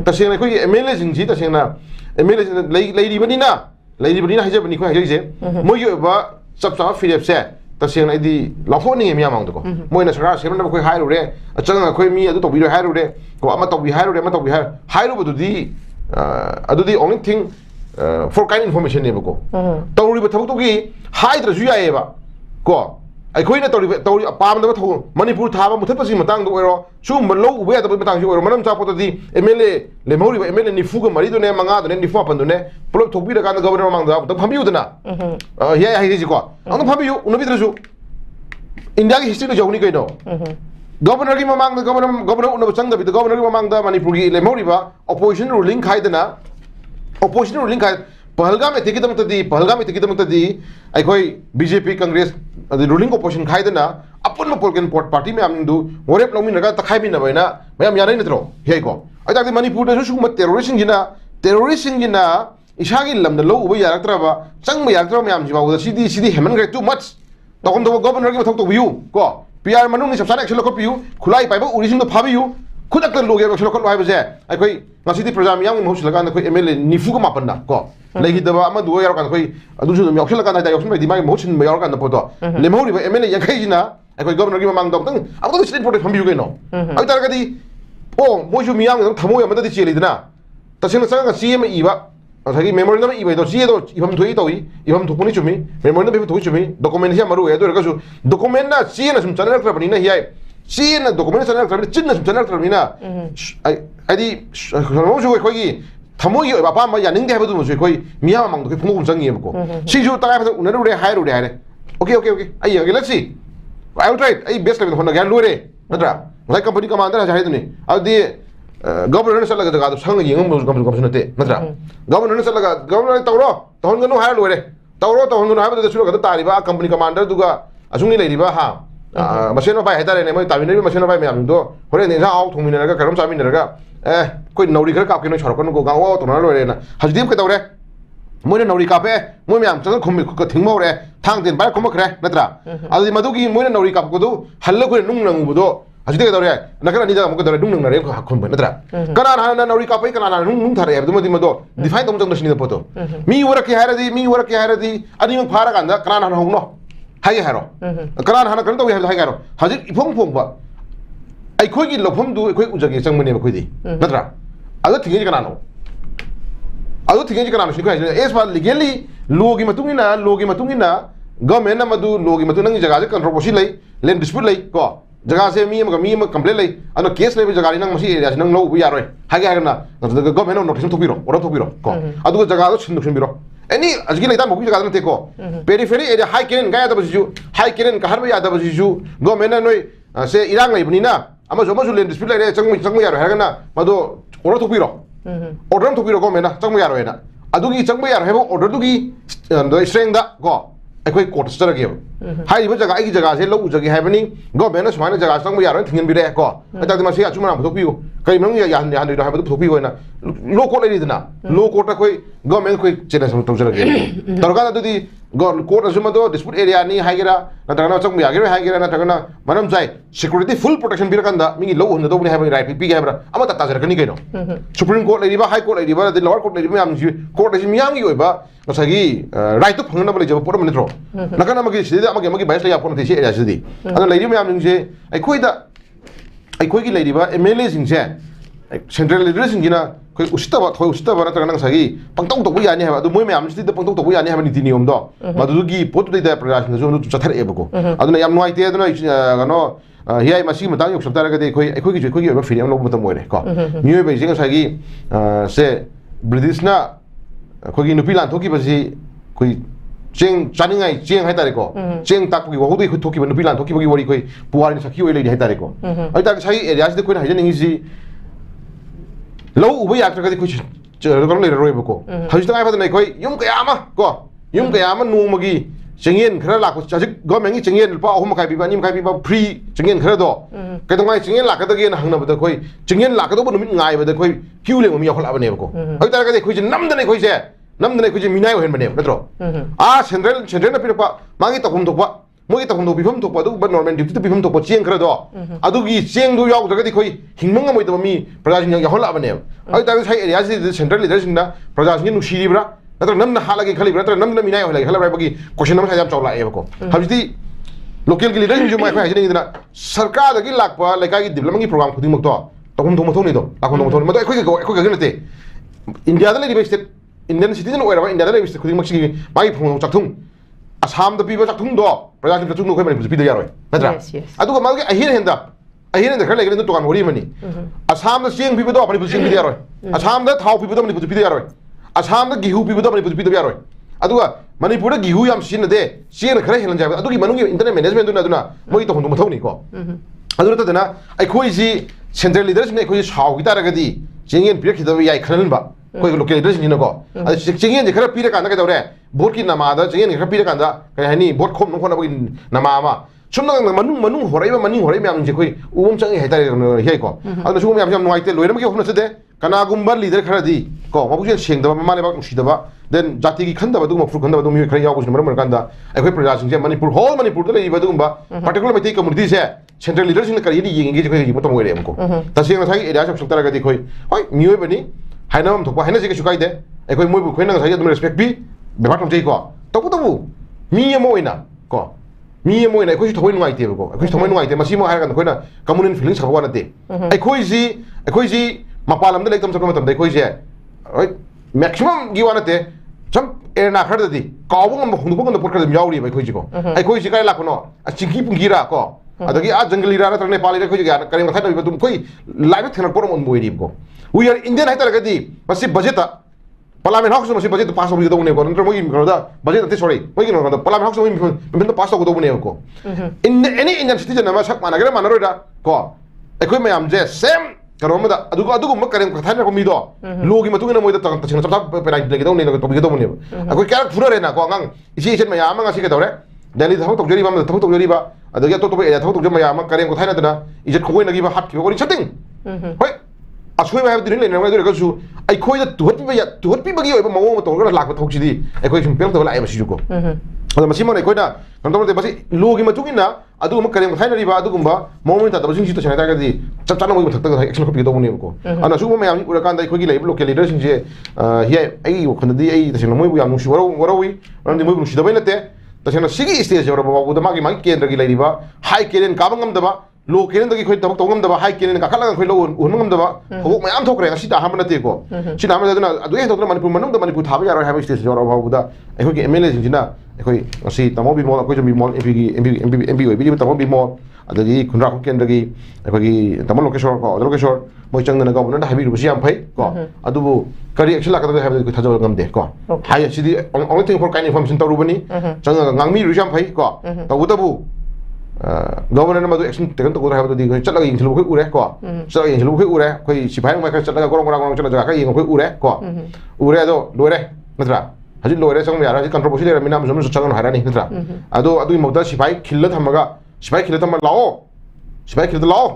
तसेंना कोई MLA Singhji तसेंना MLA लेरिबनिना हाइजबनि को हाइजे मोय बा सब सब फिरेप से तसेंना इदी लाफोनि मिया मांग को मोयना सरकार सेमना कोई हाइरुरे अचंग कोई मी अदु तोबिरो हाइरुरे को अमा तोबि हाइरुरे अमा तोबि हाइरुबदुदी अदुदी only thing for kind information ne bako tawri ba thawto gi haidra ju yae ba ko ai khoi na tawri apam da thaw manipur thaba muthat pasi matang do ero chum lo ube da matang ju ero manam cha pot di mla le mori ba mla ni fuga mari do ne manga do ne ni fu pan do ne pulo thokbi da kan governor mang da phambiu dana ya ya ji ko ang phambiu unabi dra ju india gi history do jawni kai no governor gi mamang da governor unab chang da bi governor gi mamang da manipur gi le mori ba opposition ruling khai dana opposition ruling kai Pahalgam में तिकी दमत दी अखोई BJP Congress ruling opposition खाई देना अपन में पोलकन party में आमिंदु वरेप लौमी नगा तखाई भी नबैना ma'am यानै नत्रो हे को अजाकि मणिपुर दसु सुगम टेररिस्ट जिना इसागी लमद लो उबे यारक्त्रबा चंग में यारक्त्र मैम जिबाउ सीदी हेमन ग्रे टू मच तखम तो गवर्नर की मथक तो बियू को पीआर मनुंग नि सबसाना एक्शन लखो पियू खुलाई पाइबा उरिसिंग तो फाबियू खुदक लोगे एक्शन लखो हाइबसे अखोई ngasi praja miyang mo husla kan ko MLA nifu ko mapan na ko legi daba ama duo yar kan ko adu su mi oksela kan da yoksun di mai mo chin me yar kan da poto le mo ri ba MLA yang kai jina ko governor gi mamang dong tang abu state protect phambi yu no ai tar ga di o mo ju miyang dong thamo yam da di cheli dina ta sing sang ga CM iba thagi memory na iba do CA do ibam thoi to ibam thopuni chumi memory na be thoi chumi document ya maru e do ga su document na CA na sum channel tra bani na hi ai CA na document channel tra chin na sum channel tra bani na 아디 그런 거 거기 담모이 아빠 야능대 해봐도 뭐 거기 미야망도 그 풍금 정이 해보고 시주 따라서 오늘은 우리 하이로래 하래 오케이 아이 여기 렛시 I will try 아이 베스트 레벨 혼나 그냥 로래 맞다 라이 컴퍼니 커만더 하자 해도니 아디 governor चलगा जगह संग young कम नते नत्रा governor चलगा governor तौरो तहनगनो हाय लोरे तहनगनो हाय बदे सुलगा तारिबा company commander दुगा असुंगनि लेरिबा हा मसेनो bye हेदारे ने मय ताबिनरि मसेनो bye ma'am दो होरे ने जा आउ थोमिनरगा करम सामिनरगा कोई नौरी खर कापके नो छरकन को गाव तो ना लोरे ना हजदीप के तौरे मोने नौरी कापे मोय म्याम चंग खुम को थिंगमौरे थांग दिन बाय खुमखरे नत्रा आदि मदुगी मोने नौरी कापको दु हल्ल को नुंग नंगबुदो हजदीप के तौरे नकरा निजा मको तौरे नुंग नंगरे को हखुम नत्रा कना ना नौरी कापे कना ना नुंग थारे अब मदि मदो डिफाइन तम तम दशनि फोटो मी वरके हारदी अदि मंग फारा कांदा कना ना होंगनो हाय हारो कना ना कन तो हाय हारो हजि इफोंग फोंबा अखोगी लफमदु अखोई उजगे चंगमने बखोइदी नत्रा अदो थिंगे कनानो सिखो एस फा लीगली लोगी मतुंगिना गवर्नमेंट मदु लोगी मतु नंग जगह से कंट्रोवर्सी लई लैंड डिस्प्यूट लई को जगह से मी कंप्लेंट लई अनो केस लई जगह नंग मसी एरिया नंग लो उ यारोय हागे हागना गवर्नमेंट नोटिस थोपिरो को अदु जगह छिंदुखिनबिरो एनी अजगी लेता मोबी जगह नते को पेरिफेरी एरिया हाई केरन गाया दबसिजु हाई केरन का हरबा या दबसिजु गवर्नमेंट नोय से इरांग लईबनिना अमजो लैंड डिस्प्यूट लई चंग यारो हागना मदो ऑर्डर थोपिरो गवर्नमेंट चंग यारो हेना अदुगी चंग यारो हेबो ऑर्डर दुगी स्ट्रेंग दा को अखोई कोर्ट चरगे हाइबो जगह आगी जगह से लो उजगे हाइबनी गवर्नमेंट सुमाना जगह चंग यारो थिंगन बिरे को अताक मसी अचुमना थोपियो कई मंग यान दो हाइबो थोपियो होना लो कोर्ट लेदिना लो कोर्ट कोई गवर्नमेंट कोई चेनेस तो चरगे तरका दुदी कोर्ट असुमदो डिस्प्यूट एरिया नि हाइगेरा नतगना चंग यागेरा हाइगेरा नतगना मनम जाय सिक्योरिटी फुल प्रोटेक्शन बिरकंदा मिगी लो होन दोबनि हाइबो राइट पी हाइबरा अमा तता जरकनी कइनो सुप्रीम कोर्ट लेरिबा हाई कोर्ट लेरिबा द लोअर कोर्ट लेरिबा याम कोर्ट लेसि मियामगी ओइबा नसागी राइट तो फंगना बले जब पोरम नित्रो नकना मगी सिदे मगी बाइस या पोन थेसि एरिया सिदि अन लेरिबा याम निंसे अखोइगी लेरिबा एमएलए सिंसे सेंट्रल लीडर सिंगिना कोई उसितबा नतगना नसागी पंगतौ तो यानि हाबा दु मोय म्याम सिदि पंगतौ तो यानि हाबा नीति नियम दो मदुगी पोतु दे प्रकाशन जो चथरेबको अदुना याम नोइते अदुना गनो हियाई मसी मतांग योक सबतारगदे अखोइगी फिलियम लो मतम मोरे को मियोय बेजिंग सागी से ब्रिटिशना अखोइगी नुपी लांथोकी बसी कोई चेंग चानिंगाई चेंग हाइतारे को चेंग ताकपगी वहुदे खु थोकी नुपी लांथोकी बगी वरी कोई पुवारनि सखी ओइ लेदि हाइतारे को आइता सागी एरिया से कोइ हाइजनिंगि लो उबे यात्रगदि कुछ चरगल लेरोइबको हजित गाय फदन कोई युम कयामा नोमगी चेंगेन खरा लाको चाजिक गवर्नमेंट की चेंगेन लुपा अहुम खाइ बिबा निम खाइ बिबा फ्री चेंगेन खरा दो कदमाय चेंगेन लाकदगे न हंगनबद कोई चेंगेन लाकदो नुमित गायबद कोई क्यू लेम मी यखलाबनेबको अइ तारगदि कोइ नमदने कोइ मिनाय होहेन बने नत्रो आ सेंट्रल न पिरपा मागी तकुम थोपा मोई तखम पिफम थोप अदु नॉर्मल ड्यूटी पिफम थोप चेंग खरदो अदुगी चेंग दु याउद्रगदि खोई हिंगमंग मोई तब मी प्रजासिंग याहलाबने अइ ताग साइ एरिया से सेंट्रल लीडर सिंगना प्रजासिंग नुसिरिब्रा नत्र नमना हालागे खलिब्रा नत्र नमना मिनाय होलागे खलब्रा बगी क्वेश्चन नम सायाम चौला एबको हबजि लोकल की लीडर जो माय खाइ हाइदिना सरकार दगी लाकपा लेका की डेवलपमेंट की प्रोग्राम खुदिमक तो तखम थोम थोनी दो लाखम थोम थोनी मतो एखोइ नते इंडिया दा लेबे स्टेट इंडियन सिटीजन ओइरबा इंडिया दा लेबे स्टेट खुदिमक सिगी माई फंग चाथुम असम दा पीबा चाथुम दो प्रजा की चाथुम खोइ मनि पीद यारोय नत्रा अदुगा मागे अहिर खर लेगन तोकान होरी मनी असम दा चेंग पीबा दो मनि पीद सिंग यारोय असम दा थाव पीबा दो मनि पीद यारोय असम दा गिहु पीबा दो मनि पीद यारोय अदुगा मणिपुर दा गिहु याम सिनदे चेंग खर हेलन जाबा अदुगी मनुगी इंटरनेट मैनेजमेंट दुना मोई तो होंदो मथौनी को अदुर तदना अखोई जी सेंट्रल लीडर्स ने अखोई साव की तारगदी चेंगेन पिरखिदब याय खननबा कोई लोकल लीडर्स निनको चेंगेन जे खर पिर कांदा कदौरे भोट की नमादा चेंगेन खर पिर कांदा कय हानि भोट खोम नखोना बगी नमा मा सुमना मनु होराइबा मनि होराइ म्याम जे कोई उम चंगे हेतारे हे को अदु सुम म्याम नुवाइते लोइरम के होना सदे कनागुम्बा लीडर खरदी को मबुजे सेंगदबा माने बा नुसिदबा देन जाति की खंदबा दुम फ्रु खंदबा दुम खर याव कुछ मरम कांदा अखोई प्रजा सिंजे मणिपुर होल मणिपुर दा लेबा दुमबा पर्टिकुलर मेथि कम्युनिटी से सेंट्रल लीडर सिंग करी नि येंगे जे कोई मतम ओइरे हमको तसेंग साइ एरिया सब सकतारा गदि खोइ होय मियोय बनि हाइनाम थोपा हाइना जे सुकाइदे अखोइ मोइबु खोइना साइ दुम रेस्पेक्ट बी बेबार थम जै को तबु मी एमो ओइना को मी एमो ओइना अखोइ थोइ नुवाइते को अखोइ थोइ नुवाइते मसिमो हाइरा गन खोइना कम्युनिटी फीलिंग सबवा नते अखोइ जी मपाल हमदे लेकतम सब मतम दे खोइ जे होय मैक्सिमम गी वानते सम एरना खरदि कावबम हुंदुबम द पोटकर याउरी बै खोइ जी को अखोइ जी काय लाखनो चिंकी पुंगीरा को अदगी आ जंगलीरा नत्र नेपाली खोइ जी करे मथा नबि तुम खोइ लाइव थेना पोरम on बोइरि को वी आर इंडियन हाइतर गदि मसि बजेट पार्लियामेंट हाउस मसि बजेट पास होबि दौने को नत्र मोइ गरोदा बजेट नते सॉरी मोइ गिनो पार्लियामेंट हाउस मोइ बिन पास हो दौने को इन एनी इंडियन सिटीजन नमा सक मानगरे मानरोइदा को अखोइ मयाम जे सेम करोमदा अदुगुम करेम कथाना को मिदो लोगी मतुगिना मोइदा तसिन सब पेनाइ लेगे दौने को तोबि दौने अखोइ क्या फुररे ना को अंगां इसी इसन मयाम ngasi के दौरे दिल्ली थबक तौजरिबा म थबक तौजरिबा अदगी तो एरिया थबक तौजर मयाम करेम कथाना दना इजत खोइ नगिबा हात की गोरि छटिंग होय असोय मा दिन लेन नगै दरगसु आई खोइ द तुहत पिबगी ओइबा मवो म तौरगा लाख थौसिदि अखोइ सुम पेल तब लाइ बसिजु को अदा मसिम नै खोइना कंट्रोल बसी लोगी मतुगिना अदुगुम करेम थाइनरिबा अदुगुम्बा मोमेंट ता बसिंग सिटु छनाय तागदि चप चाना मोइ मथक एक्शन खपि दौने को अना सुगु मयाम उरकान दै खोइ लै लोकल लीडर सिंग जे हिय आई वखनदि आई तसिन मोइ याम नुसि वरवी अनदि मोइ नुसि दबै नते तसिन सिगी स्टेज जरा बाबु द मागी केंद्र की लैरिबा हाई केरेन काबंगम दबा लो केरेन दगी खोइ तबक तौगम दबा हाई केरेन काखला खोइ लो उनमंगम दबा होबक मयाम थोकरे सिदा हाम नते को सिदा हाम दना अदु हे थोकना मणिपुर मनम द मणिपुर थाबा यारो हाबे स्टेज जरा बाबु द एखोइ के एमएलए सिंजिना एखोइ असि तमो बिमोल अखोइ बिमोल एमपी ओइ बिदि तमो बिमोल अदगी खुनरा केंद्र की एखोइ तमो लोकेश्वर मोइ चंगना गवर्नर हाबि रुबसि याम फै को अदुबु करी एक्शन लाकदा हाबे को थाजो गमदे को हाय सिदि only thing for kind information तरुबनी चंगा गांगमी रुजाम फै को तबु गवर्नर मदु एक्शन टेकन तो हाबो दि चलगा यिंगलु खै उरे को चलगा यिंगलु खै उरे खै सिफाय मा खै चलगा गरम चलगा खै यिंग खै उरे को उरे दो लोरे नत्रा हजि लोरे संग यारा हजि कंट्रोवर्सी लेरा मिना मजम चंगन हारानि नत्रा अदु मौदा सिफाय खिल्ल थमगा सिफाय खिल्ल थम लाओ सिफाय खिल्ल लाओ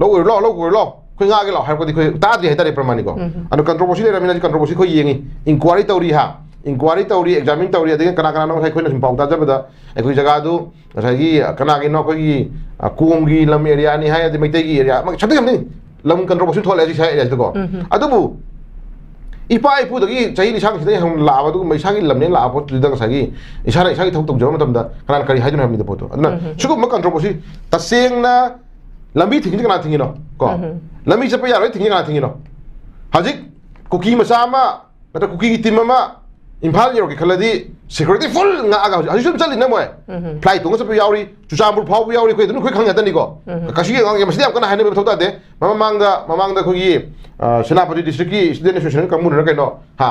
लो खै गा गे लाओ हाबो दि खै तादि हेतारे प्रमाणि को अनु कंट्रोवर्सी लेरा मिना कंट्रोवर्सी खै यिंगी इंक्वायरी तौरी हा इंक्वायरी तौरी एग्जामिन तौरी अदि कना कना न खोइ न पाउ ताजबदा एखोइ जगह दु सगी कना गे न खोइ कुमगी लम एरिया नि हाय अदि मैतै गी एरिया म छते हमनि लम कंट्रोवर्सी थोले जि साइ एरिया दको अदुबु इपा इपु दगी चाहि निसांग सिदे हम लाबा दु मैसांगी लमने लाबो तुदंग सगी इसाना इसागी थौ तौ जम मतमदा कना करी हाइदुन हमनि दपोतो अदना सुगु म कंट्रोवर्सी तसेंगना लंबी थिंgi कना थिंगिनो को लंबी चप यारोय थिंgi कना थिंगिनो हजिक कुकी मसामा नता कुकी की टीम मा इम्फाल योगी खलदी सिक्योरिटी फुल ngaga हजि सुम चलि न मोय फ्लाइट तोंग सप यावरी चुचामपुर फाव यावरी खै दुनु खै खंग तनि को कसी ngang मसि याम कना हाइने बथौता दे ममांगदा खोगी सेनापति डिस्ट्रिक्ट की स्टूडेंट एसोसिएशन कमुन र कैनो हा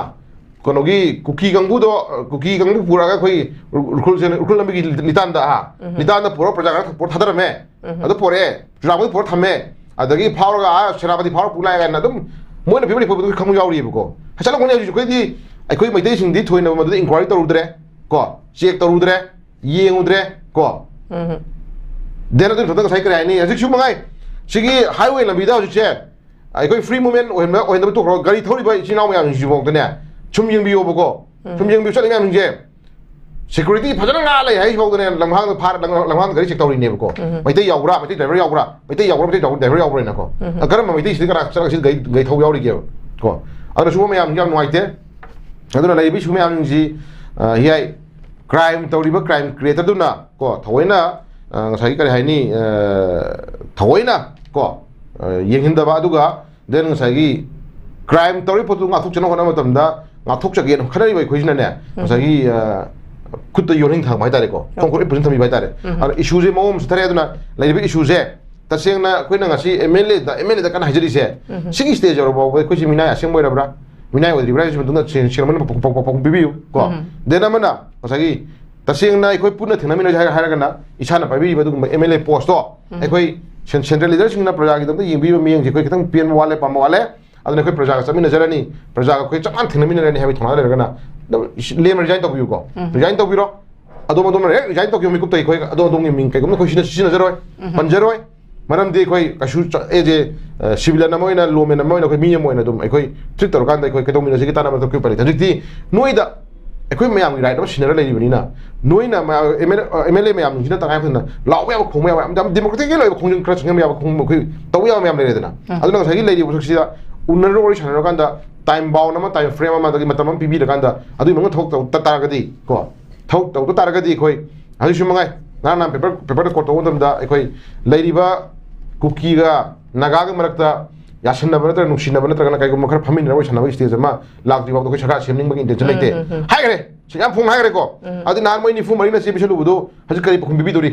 कोनोगी कुकी गंगबु पुरागा खोई उखुल लंबी की नितान दा हा नितान दा पुरो प्रजा का पोर थादर में अदो पोरे चुचामपुर पोर थमे अदगी फावरगा सेनापति फावर पुलाय गा नदुम मोइना पिबनि पुबु खंग यावरी बको हचला कोने जि खोई अखोई मैतै सिंगदि थोइना मदु इंक्वायरी तरुद्रे को चेक तरुद्रे येंगुद्रे को देना दु थदग साइ कराइनि हजिक सु मंगाइ सिगी हाईवे लंबिदा हजिक अखोई फ्री मूवमेंट ओइन तो गाड़ी थोरिबा इचिनाव मयाम जिबोक दने छुम यंबियो बको छुम यंबियो चलि मयाम जे security फजन nga lai hai bawdane lamhang phar lamhang gari check tawri ne ko maitai yaura maitai driver yaura maitai driver yaura na ko karam maitai sid kara chara sid gai thau yauri ge ko adra suma mayam jam noite aduna lai bi suma mayam ji hi crime tawri ba crime creator duna ko thawaina ngasai kari hai ni thawaina ko yenghinda ba aduga then ngasai gi crime tawri potu nga thuk chana hona matamda nga thuk chage no khanari bai khojina ne ngasai gi खुद yawning था भाई तारे को कौन present थमी भाई तारे और इश्यूज है मोम सतरे दुना लाइव इश्यूज है तसेंगना कोइना ngasi एमएलए दा kan hajari se sigi stage ro bo ko jimina ya sing boira mina wadri bra jim tuna sirman bibiu ko dena mana masagi तसेंगना कोइ पुना थेनामिना जाय हारगना इसाना पाबि बदु एमएलए पोस्ट तो कोइ सेंट्रल लीडर सिंगना प्रजा की दम यिंबि मियंग जे कोइ खतम पेन वाले पाम वाले अदने कोइ प्रजा का समी नजरनी प्रजा का कोइ चमान थेनामिना रहने हाबि थोना रहगना लेम रिजाइन तौबियो को रिजाइन तौबिरो अदोम अदोम रे रिजाइन तौबियो मिकुप तै कोइ अदोम अदोम मिंग कैगम कोइ सिना नजरoi पंजरoi मरम दे कोइ कशु एजे सिविल नमोइना लोमेन नमोइना कोइ मियम मोइना दुम कोइ ट्रिक तौर कान कोइ केदोमिना जे ताना मत कोइ परि हजिति नोइदा कोइ मयाम राइट अब सिनर लेनि बनिना नोइना एमएलए मयाम जिना तंगाय फना लाव या खोम या डेमोक्रेटिक के लय खोंजन क्रच ngam या खोम कोइ तौ या मयाम लेदना अदुना सगी लेदि बुसक्सिदा उन्नर ओरि सनर कांदा टाइम बाउंड अमा टाइम फ्रेम अमा दगी मतम पीबी रकांदा अदु मंग थोक तारगदी को थोक तौ तारगदी कोइ हजि सुमंगाय ना पेपर कोट तो दमदा कोइ लेरिबा कुकी गा नागा गा मरकता यासनब नतर नुसिनब नतर kana काइगो मखर फमिन रबो सनब स्टेज मा लाक्ति बाबो कोइ सका सेमनिंग बगी इंटेंशन लेते हाय रे सियाम फुंग हाय रे को अदि नार मोइ निफु मरिना से बिसलु बुदो हजि करि पखुम बिबि दोरि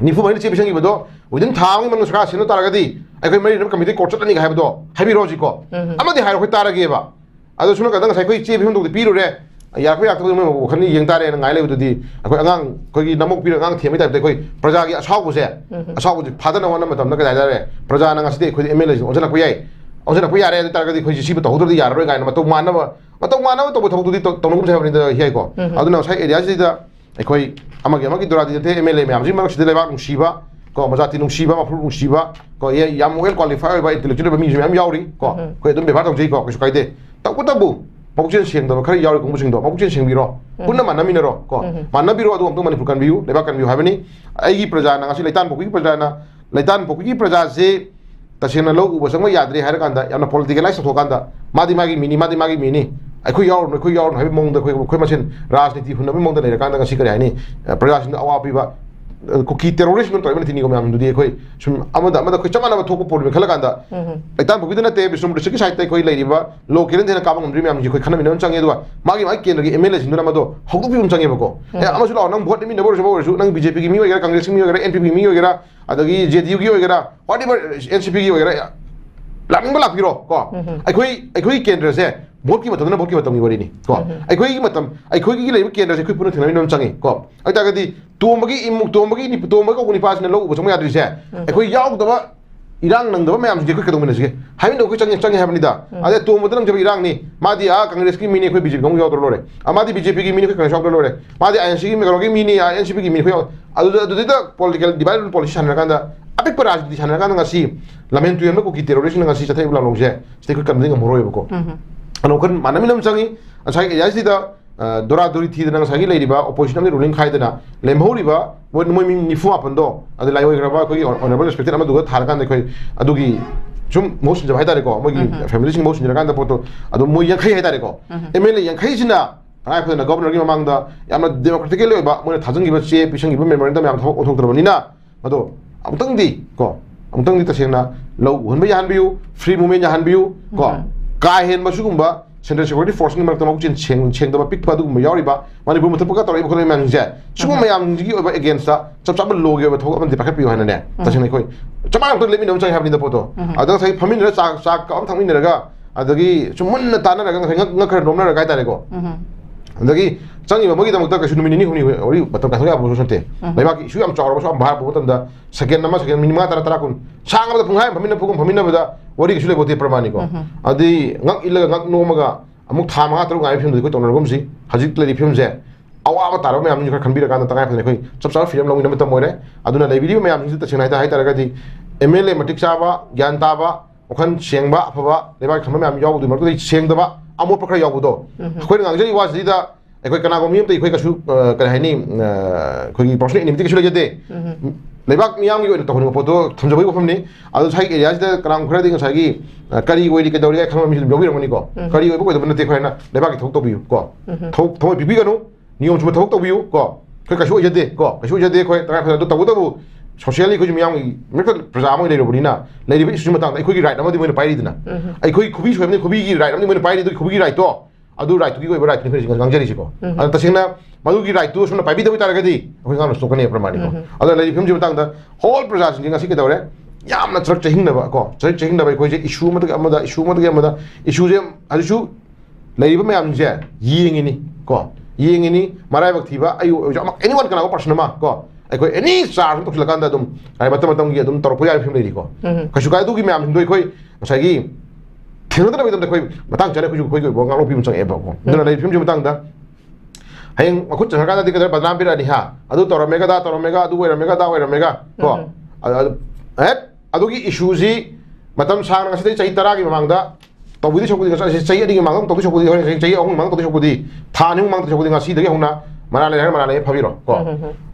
निफु मरिना से बिसंगी बदो विदिन थांग मन सका सेनो तारगदी अखोइ मरि नम कमिटी कोर्ट चतनी गा हायबदो हाबि रोजि को अमदि हाय रो तारगे बा अदो सुनो कदंग साइ कोइ चे बिहम दो पिरु रे या कोइ आक्तो म खनि यंग तारे ngai ले बुदि अखोइ अंगांग कोइ नमक पिर अंगांग थेमि ताइप कोइ प्रजा की असाउ से असाउ फादन वन मतम न कदाय रे प्रजा नंग सिदे कोइ एमएलए ओजन को याय ओजन को यारे तारगदी कोइ सिबि तौदुदि यारो गाय मतौ मानव तो थौदुदि तौनुगुम से हबनि हिय को अदुना साइ एरिया सिदा कोइ अमगे दुरादि ते एमएलए म्याम जि मरक सिदे लेबा नुसिबा को मजाति नुसिबा मफुर नुसिबा को ये याम वेल क्वालिफाई बाय इंटेलेक्चुअल मी म्याम याउरि को कोइ दम बेबार तौजै को काइदे तौकुतबु मौजेन सेंगदब खर याउरि कुंबुसिंदो मौजेन सेंबिरो पुन्ना मानमिनरो को मानबिरो अदु अमतो मनिपुर कानबियु लेबा कानबियु हाबनि आइगी प्रजा नांगासि लैतान पोकी प्रजा ना लैतान पोकी प्रजा से तसेना लो उबसंग याद्रे हार कांदा याना पॉलिटिकलाइज तो कांदा मादि मागी मिनी अखोइ याउर हाबि मोंग द खोइ मसेन राजनीति हुनबि मोंग द लेर कांदा गसि करे हानि प्रजा सिन अवा पिबा कुकी टेररिस्ट मन तोइमन तिनी को म्याम दुदि अखोइ सुम अमदा खोइ चमाना थोको पोर खला कांदा लैतान पोकी दना ते बिसुम रिसकी साइड ते खोइ लैरिबा लोकेल देना काबंग मद्रि म्याम जि खोइ खना मिनम चंगे दुवा मागी केंद्र की एमएलए सिन मदो हौदु बिम चंगे बको ए अमसु लाव नंग भोट मिन बरसु नंग बीजेपी की मी वगैरह कांग्रेस की मी वगैरह एनपीपी की मी वगैरह अदगी जेडीयू की वगैरह व्हाटएवर एनसीपी की वगैरह लामिंग लापिरो को अखोइ केंद्र से भोट की मतम भोट की मतम की वरिनी को अखोइ की लेब केंद्र से खोइ पुन थेना मिनम चंगे को अतागदी तोमगी इमुक तोमगी को निपास ने लो उबसम याद्रि से अखोइ याउदबा इरांग नंगदबा मैम जे खोइ कदोमिन से हाबिन दो खोइ चंगे हाबनिदा अदे तोमदन जब इरांग नि मादि आ कांग्रेस की मिनी खोइ बीजेपी गंग याउदर लोरे अमादि बीजेपी की मिनी खोइ कांग्रेस याउदर लोरे मादि आईएनसी की मेगरो की मिनी एनसीपी की मिनी खोइ अदुदा पॉलिटिकल डिवाइड पॉलिसी सानना कांदा अपिक पर राजनीति सानना कांदा ngasi लामेन तुयम को की terrorist ngasi chathai ulam longse ste ko kamding moroi bako anokan manaminam changi asai yaisi da dora dori thi da ngasi leiriba opposition ni ruling khai dana lemhoriba moi mi nifu apando adu lai graba ko honorable respected ama duga thar kan de khoi adugi sum motion jab haidare ko moi family sing motion kan da poto adu moi yang khai haidare ko mla yang khai sina ai phana governor ki mamang da yamna democratic le ba moi thajang gi ba che pisang gi ba memorandum yam thok drabani na ado amtangdi ko amtangdi tasena लो हुनबे यानबियु free movement यानबियु को का हेन मसुगुंबा central security force नि मरतम कुचिन छेंगदबा pick पादुगुंबा यारिबा Manipur मुथपका तोरै बखरै मानजे सुगु मयाम जिगी ओबा against दा चप लोगे बा थोक अमदि पाखत पियो हानने तसेन खोइ चमांग तो लेमिन हमचाइ हाबनि द फोटो अदा सै फमिन रा चाक काम थामिन रगा अदगी सुमन ताना रगा ngखर nomna रगा तारे को अदगी चंगिबा मगी दमक तक सुनु मिनि हुनि ओरि बतम का थोया बोसो सते लेबा की सुयाम चावर बसो भार बोतम दा सेकेंड नंबर सेकेंड मिनिमा तारा तारा कुन सांग ब फुंहाय फमिन बदा ओरि किसुले बोते प्रमाणि को अदि ngak इलगा ngak नोमगा अमुक थामा तरु गाय फिल्म को तोनरगुम सि हजिक लेरि फिल्म जे अवाब तारा मे आमनि खनबिरा कान तंगाय फने खै चपचा फिल्म लंगिन मत मोरे अदुना लेबिरि मे आमनि त सेनाय हाय तारा गदि एमएलए मटिक चाबा ज्ञान ताबा ओखन सेंगबा अफबा लेबा खम मे आम याव दु मरतो सेंगदबा अमो पखर यावदो खोइ ngang जै वासि दा ꯑꯩꯈꯣꯏ ꯀꯅꯥꯒꯨꯝꯕ ꯃꯤ ꯑꯃꯇ ꯑꯩꯈꯣꯏ ꯀꯩꯁꯨ ꯀꯔꯤ ꯍꯥꯏꯅꯤ ꯑꯩꯈꯣꯏꯒꯤ ꯄꯔꯁꯣꯅꯦꯜ ꯑꯦꯅꯤꯃꯤꯇꯤ ꯀꯩꯁꯨ ꯂꯩꯖꯗꯦ ꯂꯩꯕꯥꯛ ꯃꯤꯌꯥꯝꯒꯤ ꯑꯣꯏꯅ ꯇꯧꯍꯟꯕ ꯄꯣꯠꯇꯣ ꯊꯝꯖꯕꯒꯤ ꯋꯥꯐꯝꯅꯤ ꯑꯗꯨ ꯉꯁꯥꯏꯒꯤ ꯑꯦꯔꯤꯌꯥꯁꯤꯗ ꯀꯅꯥꯒꯨꯝꯕ ꯈꯔꯗꯤ ꯉꯁꯥꯏꯒꯤ ꯀꯔꯤ ꯑꯣꯏꯔꯤ ꯀꯩꯗꯧꯔꯤ ꯈꯪꯕ ꯃꯤꯁꯨ ꯑꯗꯨꯝ ꯌꯥꯎꯕꯤꯔꯝꯒꯅꯤꯀꯣ ꯀꯔꯤ ꯑꯣꯏꯕ ꯑꯣꯏꯗꯕ ꯅꯠꯇꯦ ꯑꯩꯈꯣꯏꯅ ꯂꯩꯕꯥꯛꯀꯤ ꯊꯕꯛ ꯇꯧꯕꯤꯌꯨ ꯀꯣ ꯊꯃꯣꯏ ꯄꯤꯕꯤꯒꯅꯨ ꯅꯤꯌꯣꯝ ꯆꯨꯝꯕ ꯊꯕꯛ ꯇꯧꯕꯤꯌꯨ ꯀꯣ ꯑꯩꯈꯣꯏ ꯀꯩꯁꯨ ꯑꯣꯏꯖꯗꯦ ꯀꯣ ꯀꯩꯁꯨ ꯑꯣꯏꯖꯗꯦ ꯑꯩꯈꯣꯏ ꯇꯉꯥꯏ ꯐꯗꯅ ꯇꯧꯕꯇꯕꯨ ꯁꯣꯁꯤꯌꯦꯜꯂꯤ ꯑꯩꯈꯣꯏꯁꯨ ꯃꯤꯌꯥꯝꯒꯤ ꯃꯔꯛꯇ ꯄ꯭ꯔꯖꯥ ꯑꯃ ꯂꯩꯔꯨꯕꯅꯤꯅ ꯂꯩꯔꯤꯕ ꯏꯁꯨꯒꯤ ꯃꯇꯥꯡꯗ ꯑꯩꯈꯣꯏꯒꯤ ꯔꯥꯏꯠ ꯑꯃꯗꯤ ꯃꯣꯏꯅ ꯄꯥꯏꯔꯤꯗꯅ ꯑꯩꯈꯣꯏ ꯈꯨꯕꯤ ꯁꯣꯏꯕꯅꯤ ꯈꯨꯕꯤꯒꯤ ꯔꯥꯏꯠ ꯑꯃꯗꯤ ꯃꯣꯏꯅ ꯄꯥꯏꯔꯤ ꯑꯗꯨꯒꯤ ꯈꯨꯕꯤꯒꯤ ꯔꯥꯏꯠꯇꯣ ꯑꯗꯨ ꯔꯥꯏꯠꯇꯨꯒꯤ ꯑꯣꯏꯕ ꯔꯥꯏꯠꯇꯨꯅꯤ ꯑꯩꯈꯣꯏꯅ ꯉꯥꯡꯖꯔꯤꯁꯤꯀꯣ ꯑꯗꯨ ꯇꯁꯦꯡꯅ ꯃꯗꯨꯒꯤ ꯔꯥꯏꯠꯇꯨ ꯁꯣꯝꯅ ꯄꯥꯏꯕꯤꯗꯕ ꯇꯥꯔꯒꯗꯤ ꯑꯩꯈꯣꯏ ꯉꯥꯡꯅ ꯁꯣꯛꯀꯅꯤ ꯄ꯭ꯔꯃꯥꯅꯤꯀꯣ ꯑꯗꯨꯅ ꯂꯩꯔꯤꯕ ꯐꯤꯕꯝꯁꯤꯒꯤ ꯃꯇꯥꯡꯗ ꯍꯣꯜ ꯄ꯭ꯔꯖꯥꯁꯤꯡꯁꯤ ꯉꯁꯤ ꯀꯩꯗꯧꯔꯦ ꯌꯥꯝꯅ ꯆꯔꯛ ꯆꯍꯤꯡꯅꯕ ꯀꯣ ꯆꯔꯛ ꯆꯍꯤꯡꯅꯕ ꯑꯩꯈꯣꯏꯁꯦ ꯏꯁꯨ ꯑꯃꯗꯒꯤ ꯑꯃꯗ ꯏꯁꯨ ꯑꯃꯗꯒꯤ ꯑꯃꯗ ꯏꯁꯨꯁꯦ ꯍꯧꯖꯤꯛꯁꯨ ꯂꯩꯔꯤꯕ ꯃꯌꯥꯝꯁꯦ ꯌꯦꯡꯉꯤꯅꯤ ꯀꯣ ꯌꯦꯡꯉꯤꯅꯤ ꯃꯔꯥꯏꯕꯛ ꯊꯤꯕ ꯑꯦꯅꯤꯋꯥꯟ ꯀꯅꯥꯒꯨꯝꯕ ꯄꯥꯔꯁꯟ ꯑꯃ ꯀꯣ ꯑꯩꯈꯣꯏ ꯑꯦꯅꯤ ꯆꯥꯔꯖ ꯑꯃ ꯇꯧꯁꯤꯜꯂꯀꯥꯟꯗ ꯑꯗꯨꯝ ꯃꯇꯝ ꯃꯇꯝꯒꯤ ꯑꯗꯨꯝ ꯇꯧꯔꯛꯄ ꯌꯥꯕ ꯐꯤꯕꯝ ꯂꯩꯔꯤꯀꯣ ꯀꯩꯁꯨ ꯀꯥꯏ ꯑꯗꯨꯒꯤ ꯃꯌꯥꯝꯁꯤꯡꯗꯣ ꯑꯩꯈꯣꯏ ꯉꯁꯥꯏꯒꯤ ꯊꯦꯡꯅꯗꯅ ꯃꯇꯝꯗ ꯑꯩꯈꯣꯏ ꯃꯇꯥꯡ ꯆꯥꯅ ꯑꯩꯈꯣꯏꯒꯤ ꯑꯣꯏꯕ ꯉꯥꯛꯊꯣꯛꯄꯤꯕ ꯆꯪꯉꯛꯑꯦꯕꯀꯣ ꯑꯗꯨꯅ ꯂꯩꯔꯤꯕ ꯐꯤꯕꯝꯁꯤꯒꯤ ꯃꯇꯥꯡꯗ ꯍꯌꯦꯡ ꯃꯈꯨꯠ ꯆꯪꯉꯀꯥꯟꯗꯗꯤ ꯀꯩꯗꯧꯔꯦ ꯕꯗꯅꯥꯝ ꯄꯤꯔꯛꯑꯅꯤ ꯍꯥ ꯑꯗꯨ ꯇꯧꯔꯝꯃꯦꯒ ꯑꯗꯥ ꯇꯧꯔꯝꯃꯦꯒ ꯑꯗꯨ ꯑꯣꯏꯔꯝꯃꯦꯒ ꯑꯗꯥ ꯑꯣꯏꯔꯝꯃꯦꯒ ꯀꯣ ꯍꯦꯛ ꯑꯗꯨꯒꯤ ꯏꯁꯨꯁꯤ ꯃꯇꯝ ꯁꯥꯡꯅ ꯉꯁꯤꯗꯒꯤ ꯆꯍꯤ 10ꯒꯤ ꯃꯃꯥꯡꯗ ꯇꯧꯕꯤꯗꯤ ꯁꯣꯛꯄꯗꯤ ꯉꯁꯥꯏ ꯆꯍꯤ 2ꯒꯤ ꯃꯃꯥꯡꯗ ꯇꯧꯕꯤ ꯁꯣꯛꯄꯗꯤ ꯍꯣꯔꯦꯟ ꯆꯍꯤ 3ꯒꯤ ꯃꯃꯥꯡꯗ ꯇꯧꯕꯤ ꯁꯣꯛꯄꯗꯤ ꯊꯥ 2ꯒꯤ ꯃꯃꯥꯡꯗ ꯁꯣꯛꯄꯗꯤ ꯉꯁꯤꯗꯒꯤ ꯍꯧꯅ ꯃꯅꯥ ꯂꯩ ꯍꯥꯏꯔꯒ ꯃꯅꯥ ꯂꯩ ꯐꯥꯕꯤꯔꯣ ꯀꯣ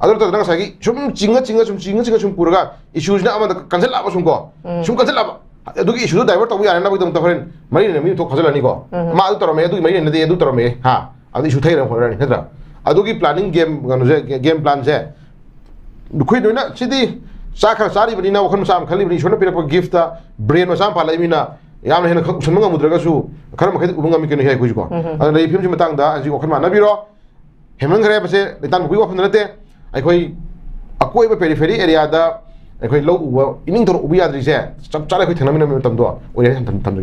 ꯑꯗꯨ ꯅꯠꯇꯗꯅ ꯉꯁꯥꯏꯒꯤ ꯁꯨꯝ ꯆꯤꯡꯉ ꯁꯨꯝ ꯄꯨꯔꯒ ꯏꯁꯨꯁꯤꯅ ꯑꯃꯗ ꯀꯟꯁꯤꯜꯂꯛꯑꯕ ꯁꯨꯝ ꯀꯣ ꯁꯨꯝ ꯀꯟꯁꯤꯜꯂꯛꯑꯕ ꯑꯗꯨꯒꯤ ꯏꯁꯨꯗꯣ ꯗꯥꯏꯚꯔꯠ ꯇꯧꯕ ꯌꯥꯅꯕꯒꯤꯗꯃꯛꯇ ꯍꯣꯔꯦꯟ ꯃꯔꯤ ꯂꯩꯅꯕ ꯃꯤ ꯊꯣꯛ ꯈꯥꯖꯤꯜꯂꯅꯤꯀꯣ ꯃꯥ ꯑꯗꯨ ꯇꯧꯔꯝꯃꯦ ꯑꯗꯨꯒꯤ ꯃꯔꯤ ꯂꯩꯅꯗꯦ ꯑꯗꯨ ꯇꯧꯔꯝꯃꯦ ꯍꯥ ꯑꯗꯨ ꯏꯁꯨ ꯊꯩꯔꯒ ꯍꯣꯠꯅꯔꯅꯤ ꯅꯠꯇ꯭ꯔꯥ ꯑꯗꯨꯒꯤ ꯄ꯭ꯂꯥꯅꯤꯡ ꯀꯩꯅꯣꯁꯦ ꯒꯦꯝ ꯄ꯭ꯂꯥꯟꯁꯦ ꯑꯩꯈꯣꯏ ꯂꯣꯏꯅ ꯁꯤꯗꯤ ꯆꯥꯛ ꯈꯔ ꯆꯥꯔꯤꯕꯅꯤꯅ ꯋꯥꯈꯜ ꯃꯆꯥ ꯑꯃ ꯈꯜꯂꯤꯕꯅꯤ ꯏꯁꯣꯔꯅ ꯄꯤꯔꯛꯄ ꯒꯤꯐꯇ ꯕ꯭ꯔꯦꯟ ꯃꯆꯥ ꯑꯃ ꯄꯥꯜꯂꯛꯏꯕꯅꯤꯅ ꯌꯥꯝꯅ ꯍꯦꯟꯅ ꯎꯁꯟꯕ ꯉꯝꯃꯨꯗ꯭ꯔꯒꯁꯨ ꯈꯔ ꯃꯈꯩꯗꯤ ꯎꯕ ꯉꯝꯃꯤ ꯀꯩꯅꯣ ꯑꯩꯈꯣꯏꯁꯨꯀꯣ ꯑꯗꯨꯅ ꯂꯩꯔꯤꯕ ꯐꯤꯕꯝꯁꯤ ꯃꯇꯥꯡꯗ ꯍꯧꯖꯤꯛ ꯋꯥꯈꯜ ꯃꯥꯟꯅꯕꯤꯔꯣ ꯍꯦꯟꯃꯟꯈ꯭ꯔꯦ ꯍꯥꯏꯕꯁꯦ ꯂꯩꯇꯥꯟ ꯃꯈꯣꯏꯒꯤ ꯋꯥꯐꯝꯗ ꯅꯠꯇꯦ ꯑꯩꯈꯣꯏ ꯑꯀꯣꯏꯕ ꯄꯦꯔꯤꯐꯦꯔꯤ ꯑꯦꯔꯤꯌꯥꯗ ꯑꯩꯈꯣꯏ ꯂꯧ ꯎꯕ ꯏꯅꯤꯡꯊꯧꯅ ꯎꯕ ꯌꯥꯗ꯭ꯔꯤꯁꯦ ꯆꯞ ꯆꯥꯅ ꯑꯩꯈꯣꯏ ꯊꯦꯡꯅꯃꯤꯟꯅꯕ ꯃꯇꯝꯗꯣ ꯑꯣꯏꯔꯦ ꯊꯝꯖꯒꯦ